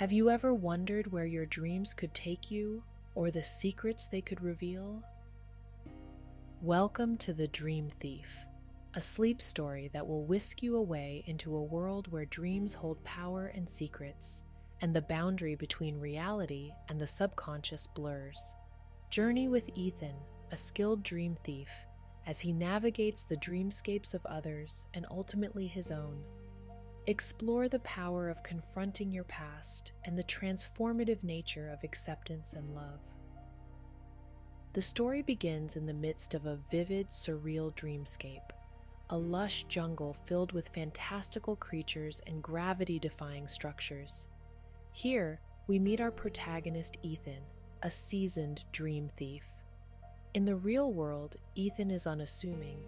Have you ever wondered where your dreams could take you, or the secrets they could reveal? Welcome to The Dream Thief, a sleep story that will whisk you away into a world where dreams hold power and secrets, and the boundary between reality and the subconscious blurs. Journey with Ethan, a skilled dream thief, as he navigates the dreamscapes of others and ultimately his own. Explore the power of confronting your past and the transformative nature of acceptance and love. The story begins in the midst of a vivid, surreal dreamscape, a lush jungle filled with fantastical creatures and gravity-defying structures. Here, we meet our protagonist Ethan, a seasoned dream thief. In the real world, Ethan is unassuming,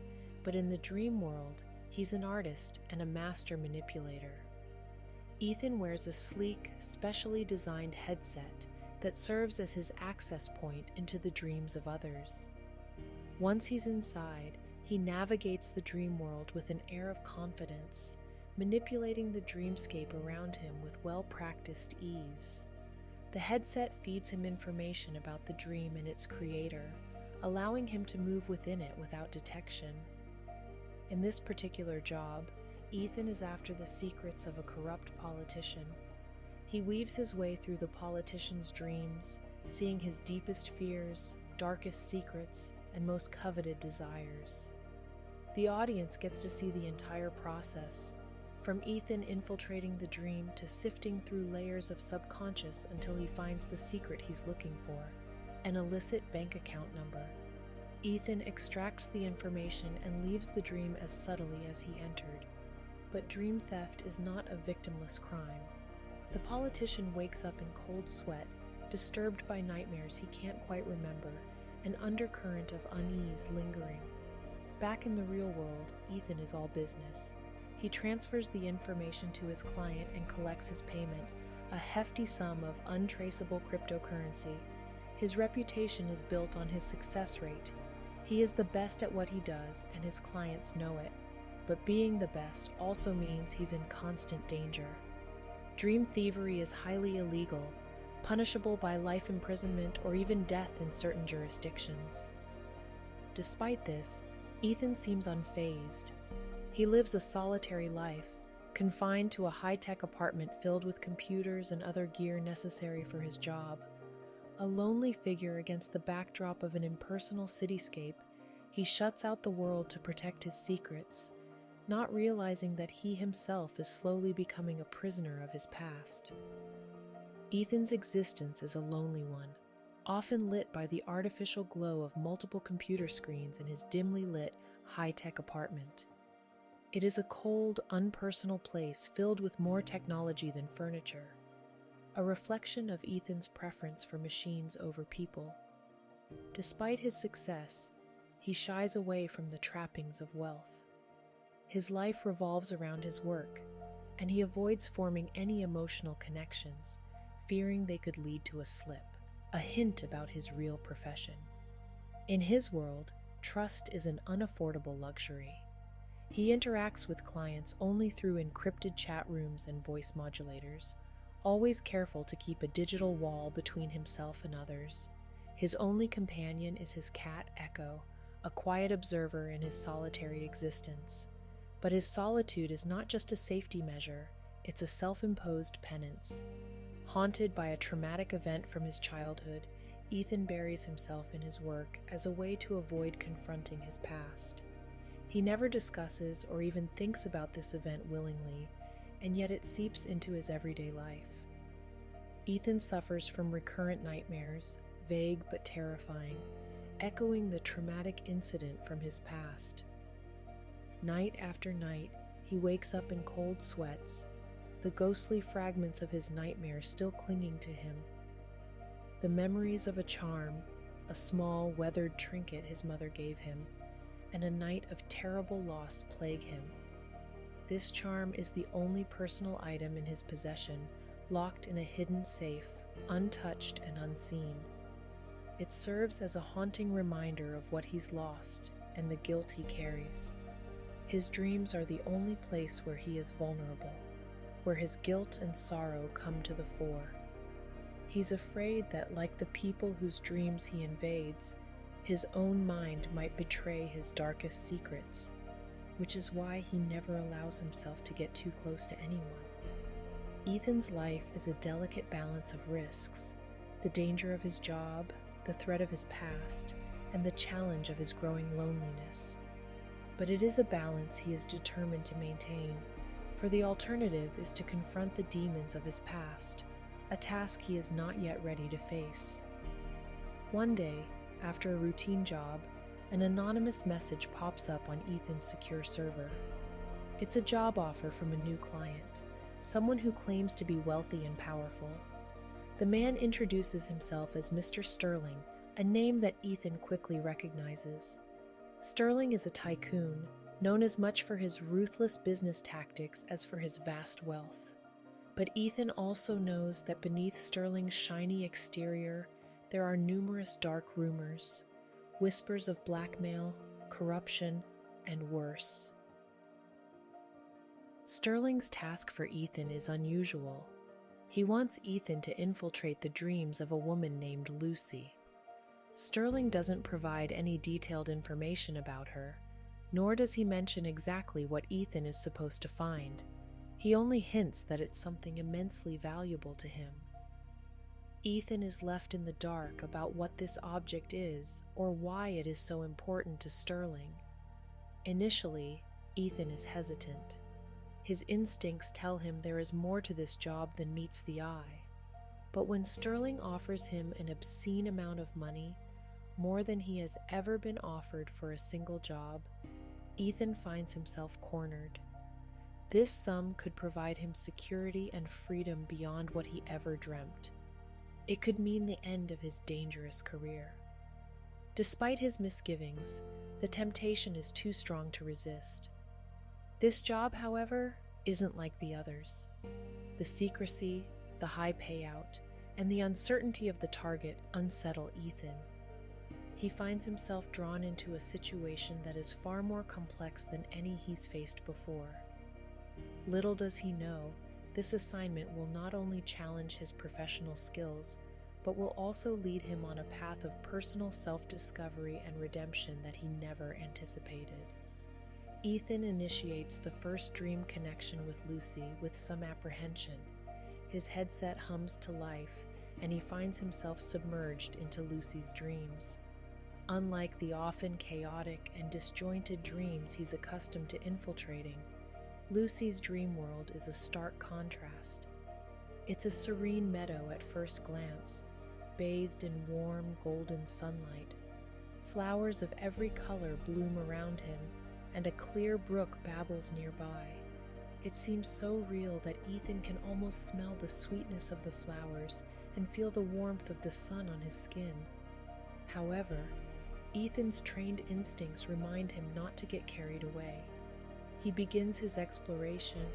but in the dream world, he's an artist and a master manipulator. Ethan wears a sleek, specially designed headset that serves as his access point into the dreams of others. Once he's inside, he navigates the dream world with an air of confidence, manipulating the dreamscape around him with well-practiced ease. The headset feeds him information about the dream and its creator, allowing him to move within it without detection. In this particular job, Ethan is after the secrets of a corrupt politician. He weaves his way through the politician's dreams, seeing his deepest fears, darkest secrets, and most coveted desires. The audience gets to see the entire process, from Ethan infiltrating the dream to sifting through layers of subconscious until he finds the secret he's looking for, an illicit bank account number. Ethan extracts the information and leaves the dream as subtly as he entered. But dream theft is not a victimless crime. The politician wakes up in cold sweat, disturbed by nightmares he can't quite remember, an undercurrent of unease lingering. Back in the real world, Ethan is all business. He transfers the information to his client and collects his payment, a hefty sum of untraceable cryptocurrency. His reputation is built on his success rate. He is the best at what he does, and his clients know it. But being the best also means he's in constant danger. Dream thievery is highly illegal, punishable by life imprisonment or even death in certain jurisdictions. Despite this, Ethan seems unfazed. He lives a solitary life, confined to a high-tech apartment filled with computers and other gear necessary for his job. A lonely figure against the backdrop of an impersonal cityscape, he shuts out the world to protect his secrets, not realizing that he himself is slowly becoming a prisoner of his past. Ethan's existence is a lonely one, often lit by the artificial glow of multiple computer screens in his dimly lit, high-tech apartment. It is a cold, unpersonal place filled with more technology than furniture, a reflection of Ethan's preference for machines over people. Despite his success, he shies away from the trappings of wealth. His life revolves around his work, and he avoids forming any emotional connections, fearing they could lead to a slip, a hint about his real profession. In his world, trust is an unaffordable luxury. He interacts with clients only through encrypted chat rooms and voice modulators, always careful to keep a digital wall between himself and others. His only companion is his cat, Echo, a quiet observer in his solitary existence. But his solitude is not just a safety measure, it's a self-imposed penance. Haunted by a traumatic event from his childhood, Ethan buries himself in his work as a way to avoid confronting his past. He never discusses or even thinks about this event willingly, and yet it seeps into his everyday life. Ethan suffers from recurrent nightmares, vague but terrifying, echoing the traumatic incident from his past. Night after night, he wakes up in cold sweats, the ghostly fragments of his nightmares still clinging to him. The memories of a charm, a small, weathered trinket his mother gave him, and a night of terrible loss plague him. This charm is the only personal item in his possession, locked in a hidden safe, untouched and unseen. It serves as a haunting reminder of what he's lost and the guilt he carries. His dreams are the only place where he is vulnerable. where his guilt and sorrow come to the fore. He's afraid that, like the people whose dreams he invades, his own mind might betray his darkest secrets, which is why he never allows himself to get too close to anyone. Ethan's life is a delicate balance of risks, the danger of his job, the threat of his past, and the challenge of his growing loneliness. But it is a balance he is determined to maintain, for the alternative is to confront the demons of his past, a task he is not yet ready to face. One day, after a routine job, an anonymous message pops up on Ethan's secure server. It's a job offer from a new client, someone who claims to be wealthy and powerful. The man introduces himself as Mr. Sterling, a name that Ethan quickly recognizes. Sterling is a tycoon, known as much for his ruthless business tactics as for his vast wealth. But Ethan also knows that beneath Sterling's shiny exterior, there are numerous dark rumors, whispers of blackmail, corruption, and worse. Sterling's task for Ethan is unusual. He wants Ethan to infiltrate the dreams of a woman named Lucy. Sterling doesn't provide any detailed information about her, nor does he mention exactly what Ethan is supposed to find. He only hints that it's something immensely valuable to him. Ethan is left in the dark about what this object is or why it is so important to Sterling. Initially, Ethan is hesitant. His instincts tell him there is more to this job than meets the eye. But when Sterling offers him an obscene amount of money, more than he has ever been offered for a single job, Ethan finds himself cornered. This sum could provide him security and freedom beyond what he ever dreamt. It could mean the end of his dangerous career. Despite his misgivings, the temptation is too strong to resist. This job, however, isn't like the others. The secrecy, the high payout, and the uncertainty of the target unsettle Ethan. He finds himself drawn into a situation that is far more complex than any he's faced before. Little does he know, this assignment will not only challenge his professional skills, but will also lead him on a path of personal self-discovery and redemption that he never anticipated. Ethan initiates the first dream connection with Lucy with some apprehension. His headset hums to life, and he finds himself submerged into Lucy's dreams. Unlike the often chaotic and disjointed dreams he's accustomed to infiltrating, Lucy's dream world is a stark contrast. It's a serene meadow at first glance, bathed in warm, golden sunlight. Flowers of every color bloom around him, and a clear brook babbles nearby. It seems so real that Ethan can almost smell the sweetness of the flowers and feel the warmth of the sun on his skin. However, Ethan's trained instincts remind him not to get carried away. He begins his exploration,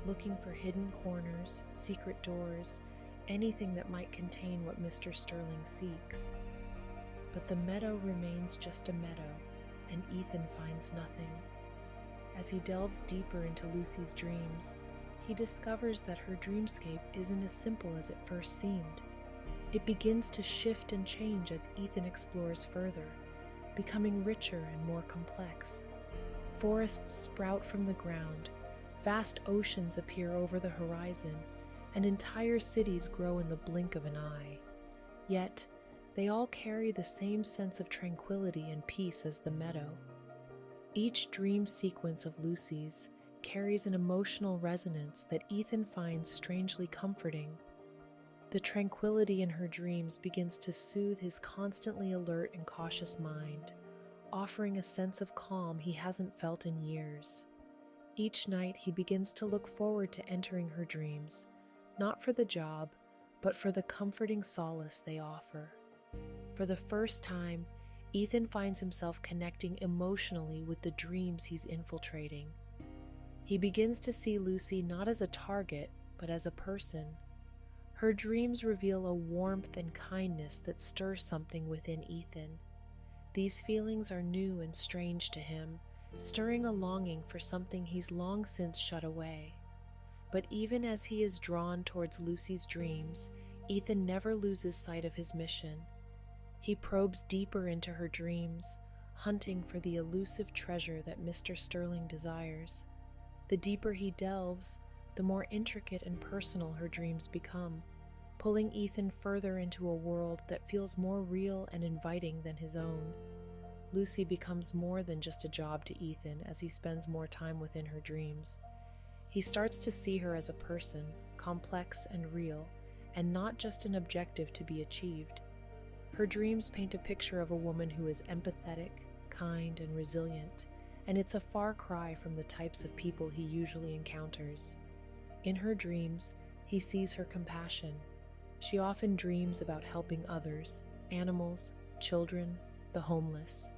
looking for hidden corners, secret doors, anything that might contain what Mr. Sterling seeks. But the meadow remains just a meadow, and Ethan finds nothing. As he delves deeper into Lucy's dreams, he discovers that her dreamscape isn't as simple as it first seemed. It begins to shift and change as Ethan explores further, becoming richer and more complex. Forests sprout from the ground, vast oceans appear over the horizon, and entire cities grow in the blink of an eye. Yet, they all carry the same sense of tranquility and peace as the meadow. Each dream sequence of Lucy's carries an emotional resonance that Ethan finds strangely comforting. The tranquility in her dreams begins to soothe his constantly alert and cautious mind, offering a sense of calm he hasn't felt in years. Each night he begins to look forward to entering her dreams, not for the job, but for the comforting solace they offer. For the first time, Ethan finds himself connecting emotionally with the dreams he's infiltrating. He begins to see Lucy not as a target, but as a person. Her dreams reveal a warmth and kindness that stirs something within Ethan. These feelings are new and strange to him, stirring a longing for something he's long since shut away. But even as he is drawn towards Lucy's dreams, Ethan never loses sight of his mission. He probes deeper into her dreams, hunting for the elusive treasure that Mr. Sterling desires. The deeper he delves, the more intricate and personal her dreams become, pulling Ethan further into a world that feels more real and inviting than his own. Lucy becomes more than just a job to Ethan as he spends more time within her dreams. He starts to see her as a person, complex and real, and not just an objective to be achieved. Her dreams paint a picture of a woman who is empathetic, kind, and resilient, and it's a far cry from the types of people he usually encounters. In her dreams, he sees her compassion. She often dreams about helping others, animals, children, the homeless.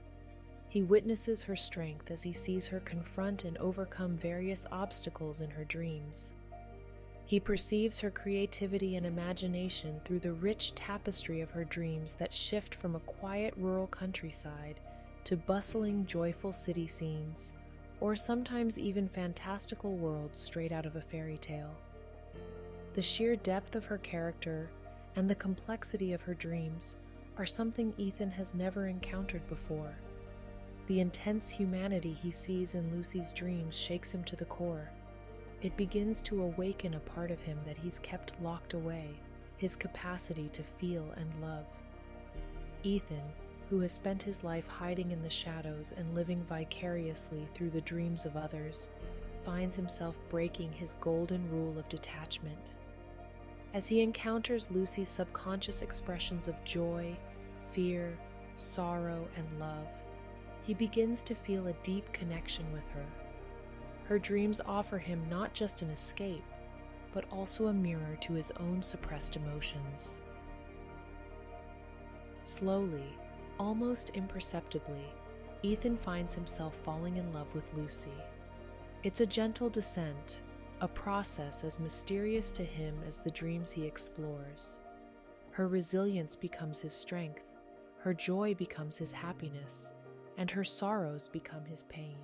He witnesses her strength as he sees her confront and overcome various obstacles in her dreams. He perceives her creativity and imagination through the rich tapestry of her dreams that shift from a quiet rural countryside to bustling, joyful city scenes, or sometimes even fantastical worlds straight out of a fairy tale. The sheer depth of her character and the complexity of her dreams are something Ethan has never encountered before. The intense humanity he sees in Lucy's dreams shakes him to the core. It begins to awaken a part of him that he's kept locked away, his capacity to feel and love. Ethan, who has spent his life hiding in the shadows and living vicariously through the dreams of others, finds himself breaking his golden rule of detachment. As he encounters Lucy's subconscious expressions of joy, fear, sorrow, and love, he begins to feel a deep connection with her. Her dreams offer him not just an escape, but also a mirror to his own suppressed emotions. Slowly, almost imperceptibly, Ethan finds himself falling in love with Lucy. It's a gentle descent, a process as mysterious to him as the dreams he explores. Her resilience becomes his strength, her joy becomes his happiness, and her sorrows become his pain.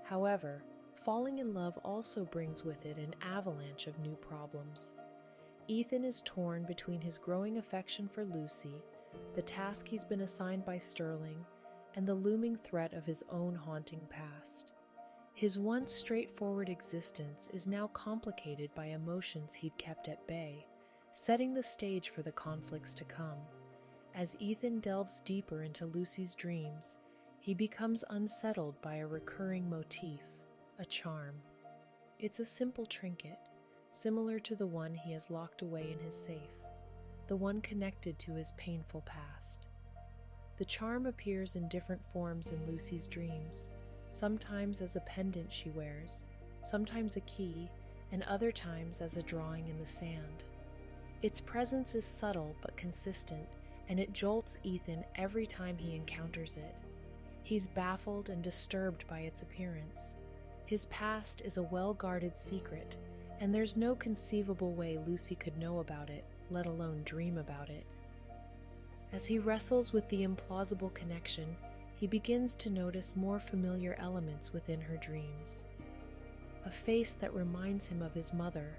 However, falling in love also brings with it an avalanche of new problems. Ethan is torn between his growing affection for Lucy, the task he's been assigned by Sterling, and the looming threat of his own haunting past. His once straightforward existence is now complicated by emotions he'd kept at bay, setting the stage for the conflicts to come. As Ethan delves deeper into Lucy's dreams, he becomes unsettled by a recurring motif, a charm. It's a simple trinket, similar to the one he has locked away in his safe, the one connected to his painful past. The charm appears in different forms in Lucy's dreams, sometimes as a pendant she wears, sometimes a key, and other times as a drawing in the sand. Its presence is subtle but consistent, and it jolts Ethan every time he encounters it. He's baffled and disturbed by its appearance. His past is a well-guarded secret, and there's no conceivable way Lucy could know about it, let alone dream about it. As he wrestles with the implausible connection, he begins to notice more familiar elements within her dreams. A face that reminds him of his mother,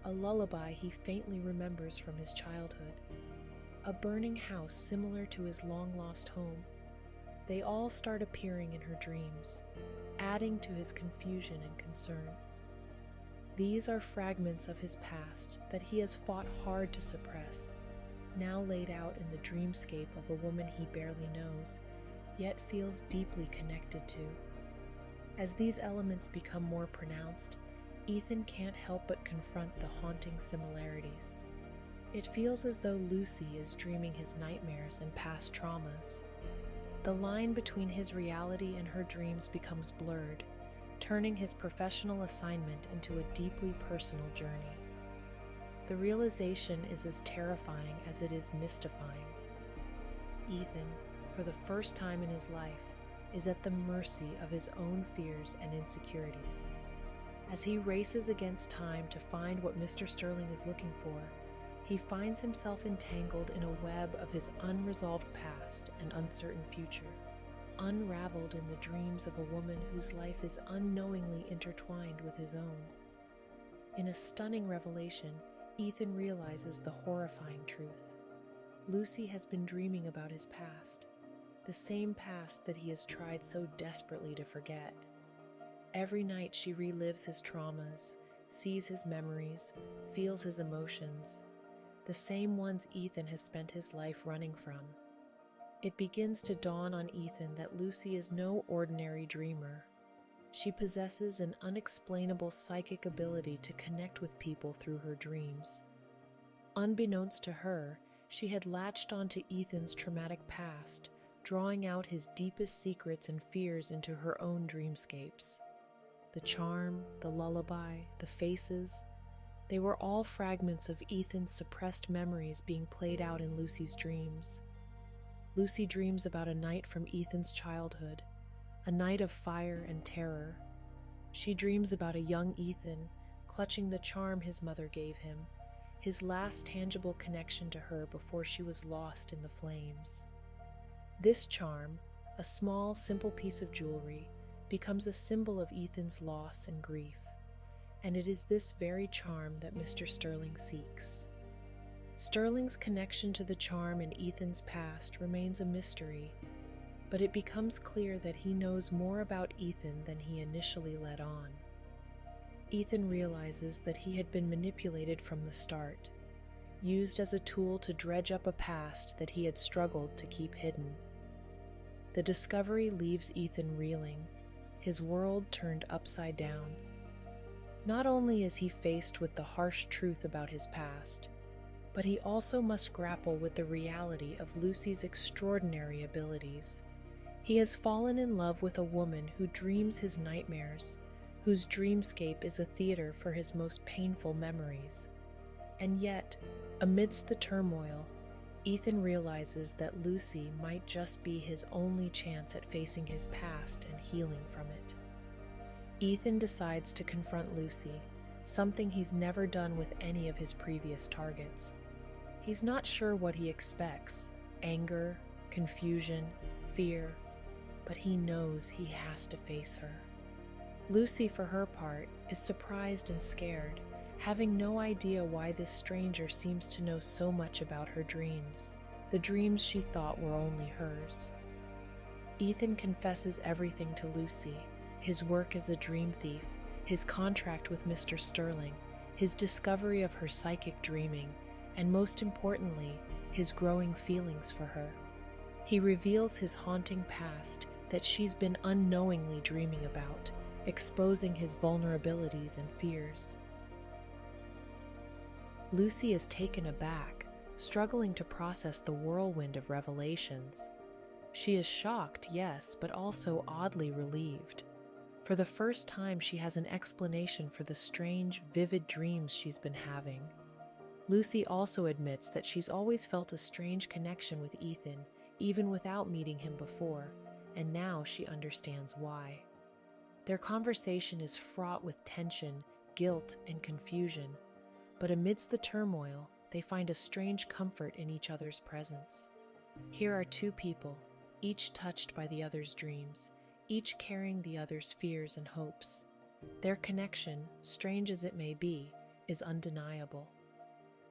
a lullaby he faintly remembers from his childhood, a burning house similar to his long-lost home. They all start appearing in her dreams, adding to his confusion and concern. These are fragments of his past that he has fought hard to suppress, now laid out in the dreamscape of a woman he barely knows, yet feels deeply connected to. As these elements become more pronounced, Ethan can't help but confront the haunting similarities. It feels as though Lucy is dreaming his nightmares and past traumas. The line between his reality and her dreams becomes blurred, turning his professional assignment into a deeply personal journey. The realization is as terrifying as it is mystifying. Ethan, for the first time in his life, is at the mercy of his own fears and insecurities. As he races against time to find what Mr. Sterling is looking for, he finds himself entangled in a web of his unresolved past and uncertain future, unraveled in the dreams of a woman whose life is unknowingly intertwined with his own. In a stunning revelation, Ethan realizes the horrifying truth. Lucy has been dreaming about his past, the same past that he has tried so desperately to forget. Every night she relives his traumas, sees his memories, feels his emotions, the same ones Ethan has spent his life running from. It begins to dawn on Ethan that Lucy is no ordinary dreamer. She possesses an unexplainable psychic ability to connect with people through her dreams. Unbeknownst to her, she had latched onto Ethan's traumatic past, drawing out his deepest secrets and fears into her own dreamscapes. The charm, the lullaby, the faces, they were all fragments of Ethan's suppressed memories being played out in Lucy's dreams. Lucy dreams about a night from Ethan's childhood, a night of fire and terror. She dreams about a young Ethan clutching the charm his mother gave him, his last tangible connection to her before she was lost in the flames. This charm, a small, simple piece of jewelry, becomes a symbol of Ethan's loss and grief, and it is this very charm that Mr. Sterling seeks. Sterling's connection to the charm in Ethan's past remains a mystery, but it becomes clear that he knows more about Ethan than he initially let on. Ethan realizes that he had been manipulated from the start, used as a tool to dredge up a past that he had struggled to keep hidden. The discovery leaves Ethan reeling, his world turned upside down. Not only is he faced with the harsh truth about his past, but he also must grapple with the reality of Lucy's extraordinary abilities. He has fallen in love with a woman who dreams his nightmares, whose dreamscape is a theater for his most painful memories. And yet, amidst the turmoil, Ethan realizes that Lucy might just be his only chance at facing his past and healing from it. Ethan decides to confront Lucy, something he's never done with any of his previous targets. He's not sure what he expects: anger, confusion, fear, but he knows he has to face her. Lucy, for her part, is surprised and scared, having no idea why this stranger seems to know so much about her dreams, the dreams she thought were only hers. Ethan confesses everything to Lucy: his work as a dream thief, his contract with Mr. Sterling, his discovery of her psychic dreaming, and most importantly, his growing feelings for her. He reveals his haunting past that she's been unknowingly dreaming about, exposing his vulnerabilities and fears. Lucy is taken aback, struggling to process the whirlwind of revelations. She is shocked, yes, but also oddly relieved. For the first time, she has an explanation for the strange, vivid dreams she's been having. Lucy also admits that she's always felt a strange connection with Ethan, even without meeting him before, and now she understands why. Their conversation is fraught with tension, guilt, and confusion, but amidst the turmoil, they find a strange comfort in each other's presence. Here are two people, each touched by the other's dreams, each carrying the other's fears and hopes. Their connection, strange as it may be, is undeniable.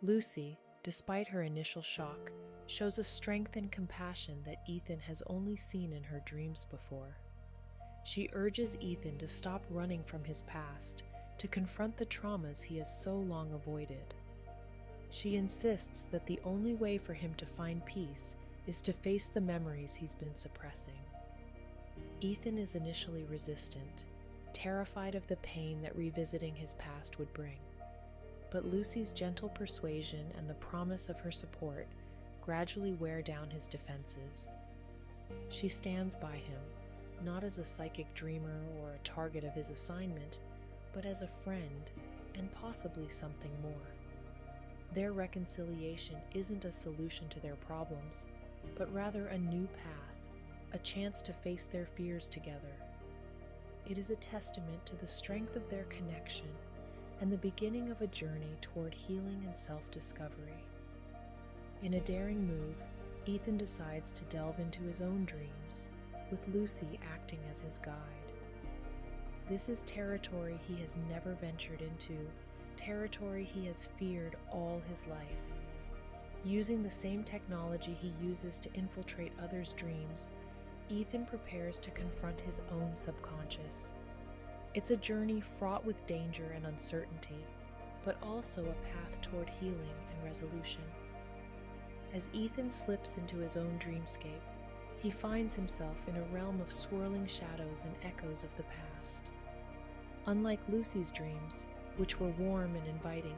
Lucy, despite her initial shock, shows a strength and compassion that Ethan has only seen in her dreams before. She urges Ethan to stop running from his past, to confront the traumas he has so long avoided. She insists that the only way for him to find peace is to face the memories he's been suppressing. Ethan is initially resistant, terrified of the pain that revisiting his past would bring. But Lucy's gentle persuasion and the promise of her support gradually wear down his defenses. She stands by him, not as a psychic dreamer or a target of his assignment, but as a friend and possibly something more. Their reconciliation isn't a solution to their problems, but rather a new path, a chance to face their fears together. It is a testament to the strength of their connection and the beginning of a journey toward healing and self-discovery. In a daring move, Ethan decides to delve into his own dreams, with Lucy acting as his guide. This is territory he has never ventured into, territory he has feared all his life. Using the same technology he uses to infiltrate others' dreams, Ethan prepares to confront his own subconscious. It's a journey fraught with danger and uncertainty, but also a path toward healing and resolution. As Ethan slips into his own dreamscape, he finds himself in a realm of swirling shadows and echoes of the past. Unlike Lucy's dreams, which were warm and inviting,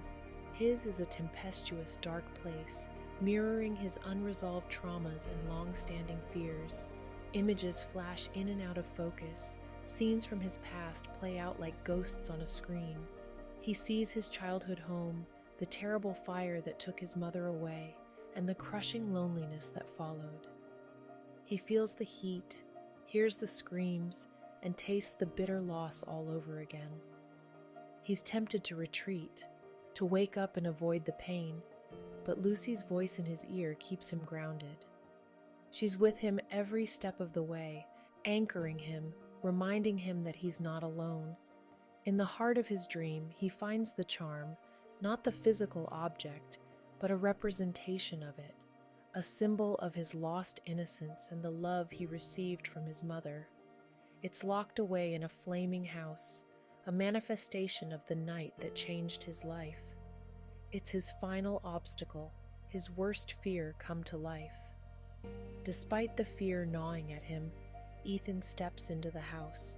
his is a tempestuous, dark place, mirroring his unresolved traumas and long-standing fears. Images flash in and out of focus, scenes from his past play out like ghosts on a screen. He sees his childhood home, the terrible fire that took his mother away, and the crushing loneliness that followed. He feels the heat, hears the screams, and tastes the bitter loss all over again. He's tempted to retreat, to wake up and avoid the pain, but Lucy's voice in his ear keeps him grounded. She's with him every step of the way, anchoring him, reminding him that he's not alone. In the heart of his dream, he finds the charm, not the physical object, but a representation of it, a symbol of his lost innocence and the love he received from his mother. It's locked away in a flaming house, a manifestation of the night that changed his life. It's his final obstacle, his worst fear come to life. Despite the fear gnawing at him, Ethan steps into the house.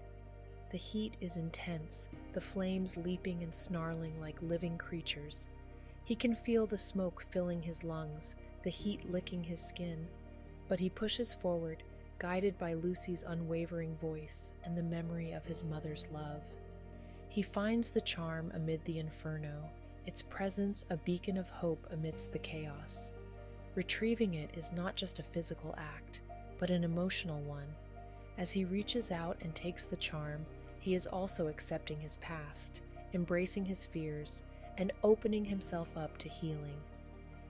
The heat is intense, the flames leaping and snarling like living creatures. He can feel the smoke filling his lungs, the heat licking his skin, but he pushes forward, guided by Lucy's unwavering voice and the memory of his mother's love. He finds the charm amid the inferno, its presence a beacon of hope amidst the chaos. Retrieving it is not just a physical act, but an emotional one. As he reaches out and takes the charm, he is also accepting his past, embracing his fears, and opening himself up to healing.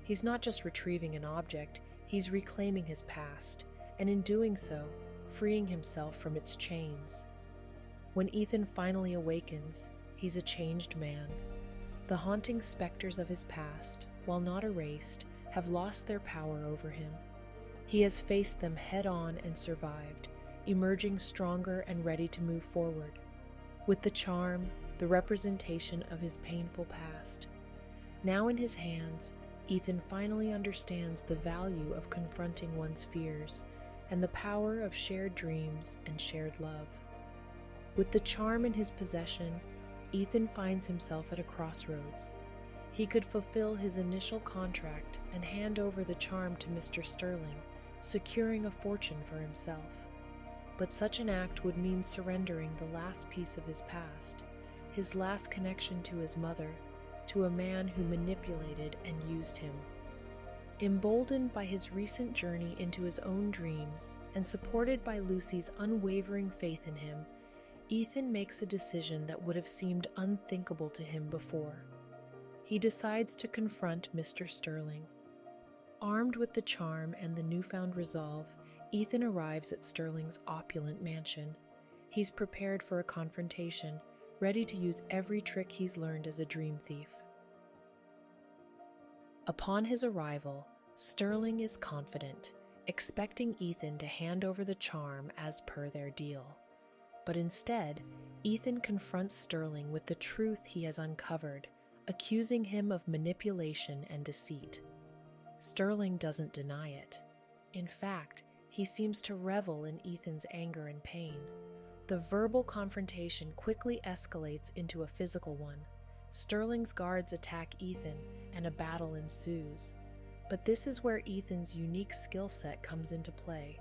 He's not just retrieving an object, he's reclaiming his past, and in doing so, freeing himself from its chains. When Ethan finally awakens, he's a changed man. The haunting specters of his past, while not erased, have lost their power over him. He has faced them head-on and survived, emerging stronger and ready to move forward. With the charm, the representation of his painful past. Now in his hands, Ethan finally understands the value of confronting one's fears and the power of shared dreams and shared love. With the charm in his possession, Ethan finds himself at a crossroads. He could fulfill his initial contract and hand over the charm to Mr. Sterling, securing a fortune for himself. But such an act would mean surrendering the last piece of his past, his last connection to his mother, to a man who manipulated and used him. Emboldened by his recent journey into his own dreams and supported by Lucy's unwavering faith in him, Ethan makes a decision that would have seemed unthinkable to him before. He decides to confront Mr. Sterling. Armed with the charm and the newfound resolve, Ethan arrives at Sterling's opulent mansion. He's prepared for a confrontation, ready to use every trick he's learned as a dream thief. Upon his arrival, Sterling is confident, expecting Ethan to hand over the charm as per their deal. But instead, Ethan confronts Sterling with the truth he has uncovered, accusing him of manipulation and deceit. Sterling doesn't deny it. In fact, he seems to revel in Ethan's anger and pain. The verbal confrontation quickly escalates into a physical one. Sterling's guards attack Ethan, and a battle ensues. But this is where Ethan's unique skill set comes into play.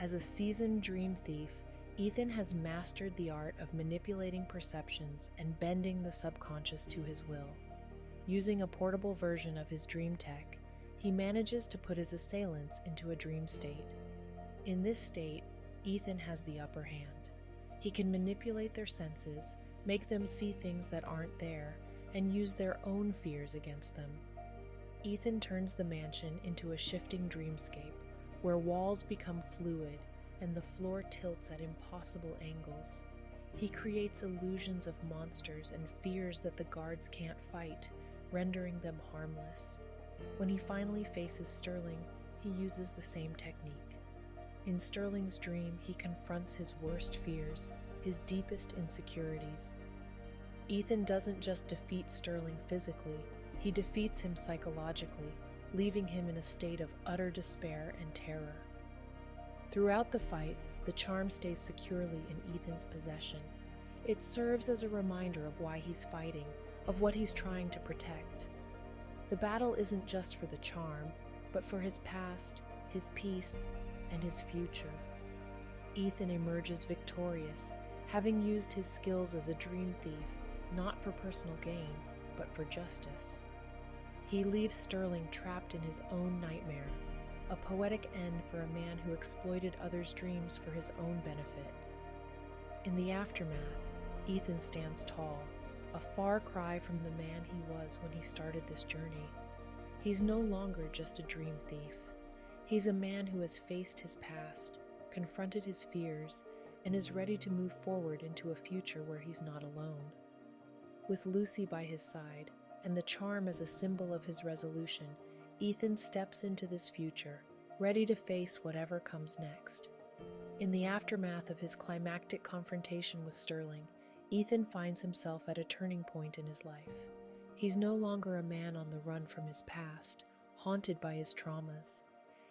As a seasoned dream thief, Ethan has mastered the art of manipulating perceptions and bending the subconscious to his will. Using a portable version of his dream tech, he manages to put his assailants into a dream state. In this state, Ethan has the upper hand. He can manipulate their senses, make them see things that aren't there, and use their own fears against them. Ethan turns the mansion into a shifting dreamscape, where walls become fluid and the floor tilts at impossible angles. He creates illusions of monsters and fears that the guards can't fight, rendering them harmless. When he finally faces Sterling, he uses the same technique. In Sterling's dream, he confronts his worst fears, his deepest insecurities. Ethan doesn't just defeat Sterling physically, he defeats him psychologically, leaving him in a state of utter despair and terror. Throughout the fight, the charm stays securely in Ethan's possession. It serves as a reminder of why he's fighting, of what he's trying to protect. The battle isn't just for the charm, but for his past, his peace, and his future. Ethan emerges victorious, having used his skills as a dream thief, not for personal gain, but for justice. He leaves Sterling trapped in his own nightmare, a poetic end for a man who exploited others' dreams for his own benefit. In the aftermath, Ethan stands tall, a far cry from the man he was when he started this journey. He's no longer just a dream thief. He's a man who has faced his past, confronted his fears, and is ready to move forward into a future where he's not alone. With Lucy by his side, and the charm as a symbol of his resolution, Ethan steps into this future, ready to face whatever comes next. In the aftermath of his climactic confrontation with Sterling, Ethan finds himself at a turning point in his life. He's no longer a man on the run from his past, haunted by his traumas.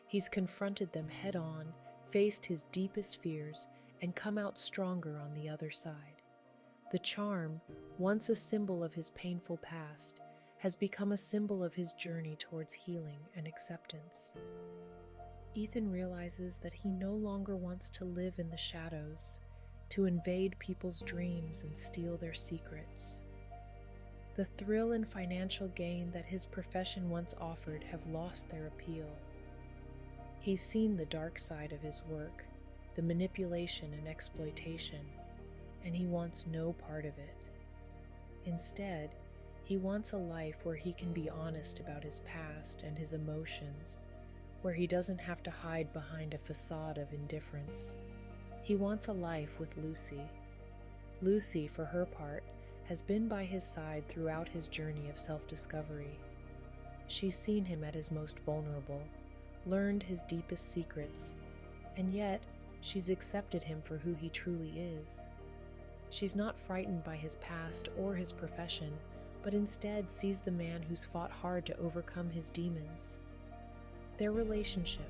He's confronted them head-on, faced his deepest fears, and come out stronger on the other side. The charm, once a symbol of his painful past, has become a symbol of his journey towards healing and acceptance. Ethan realizes that he no longer wants to live in the shadows, to invade people's dreams and steal their secrets. The thrill and financial gain that his profession once offered have lost their appeal. He's seen the dark side of his work, the manipulation and exploitation, and he wants no part of it. Instead, he wants a life where he can be honest about his past and his emotions, where he doesn't have to hide behind a facade of indifference. He wants a life with Lucy. Lucy, for her part, has been by his side throughout his journey of self-discovery. She's seen him at his most vulnerable, learned his deepest secrets, and yet she's accepted him for who he truly is. She's not frightened by his past or his profession, but instead sees the man who's fought hard to overcome his demons. Their relationship,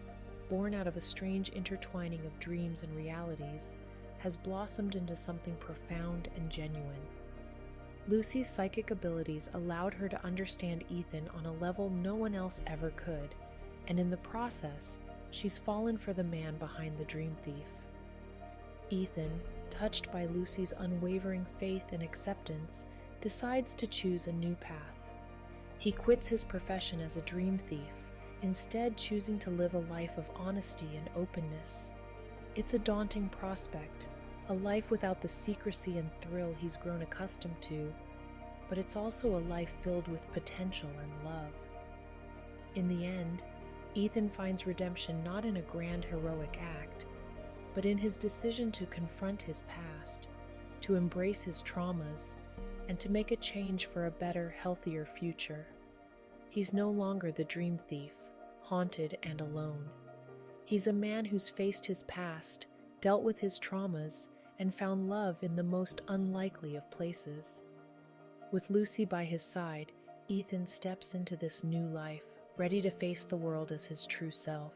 born out of a strange intertwining of dreams and realities, has blossomed into something profound and genuine. Lucy's psychic abilities allowed her to understand Ethan on a level no one else ever could, and in the process, she's fallen for the man behind the dream thief. Ethan, touched by Lucy's unwavering faith and acceptance, decides to choose a new path. He quits his profession as a dream thief, instead choosing to live a life of honesty and openness. It's a daunting prospect, a life without the secrecy and thrill he's grown accustomed to, but it's also a life filled with potential and love. In the end, Ethan finds redemption not in a grand heroic act, but in his decision to confront his past, to embrace his traumas, and to make a change for a better, healthier future. He's no longer the dream thief, haunted and alone. He's a man who's faced his past, dealt with his traumas, and found love in the most unlikely of places. With Lucy by his side, Ethan steps into this new life, ready to face the world as his true self.